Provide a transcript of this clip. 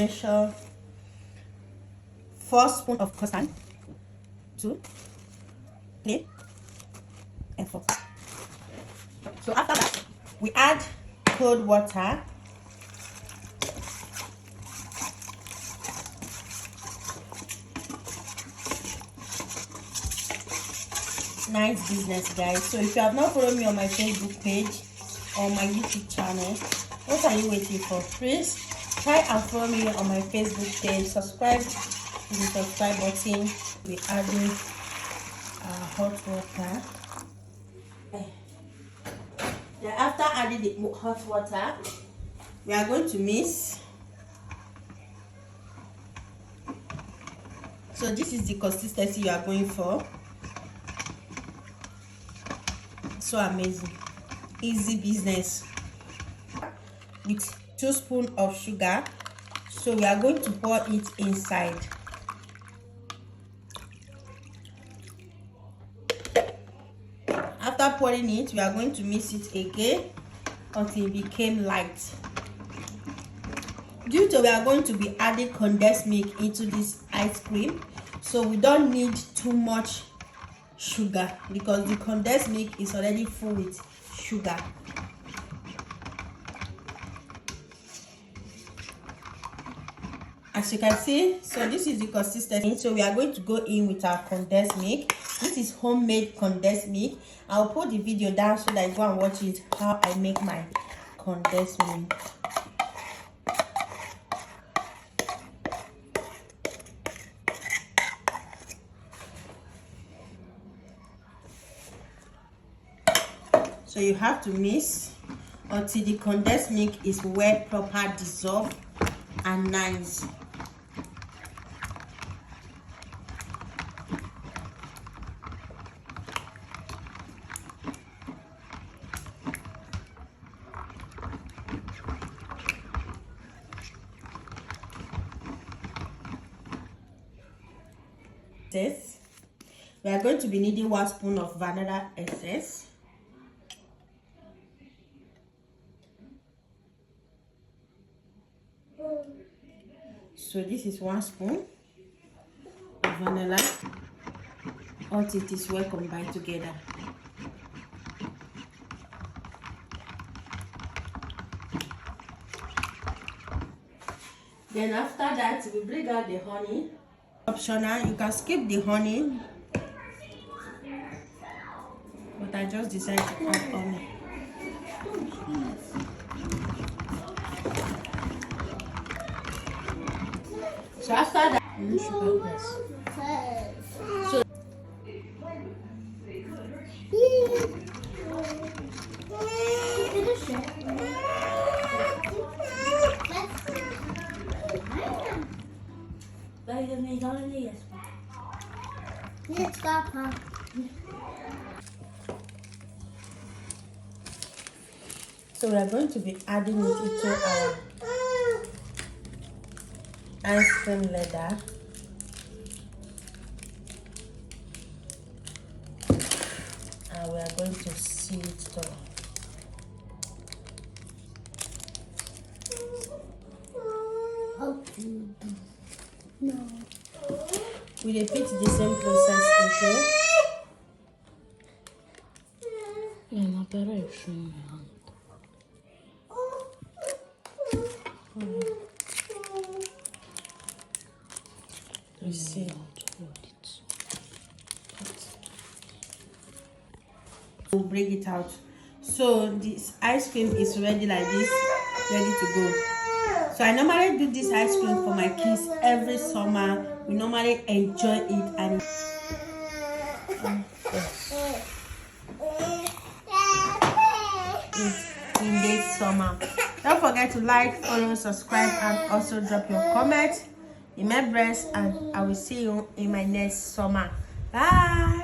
Measure 4 spoons of custard, 2, 3, and 4. So after that, we add cold water. Nice business, guys. So if you have not followed me on my Facebook page or my YouTube channel, what are you waiting for? Please try and follow me on my Facebook page. Subscribe to the subscribe button. We're adding hot water. Then after adding the hot water, we are going to mix. So this is the consistency you are going for. So amazing, easy business. With 2 spoons of sugar, so we are going to pour it inside. After pouring it, we are going to mix it again until it became light. Due to we are going to be adding condensed milk into this ice cream, so we don't need too much sugar because the condensed milk is already full with sugar. As you can see, so this is the consistency. So we are going to go in with our condensed milk. This is homemade condensed milk. I'll put the video down so that you go and watch it, how I make my condensed milk. So you have to mix until the condensed milk is well proper dissolved and nice. We are going to be needing 1 spoon of vanilla essence. So this is 1 spoon of vanilla until it is well combined together. Then after that, we bring out the honey. Optional, you can skip the honey, but I just decided to add honey. So after that, so we are going to be adding it into our ice cream ladder. And we are going to seal it up. No. We repeat the same process again. You see. We'll bring it out. So this ice cream is ready like this, ready to go. So I normally do this ice cream for my kids every summer. We normally enjoy it and in this summer. Don't forget to like, follow, subscribe, and also drop your comments in my breast, and I will see you in my next summer. Bye.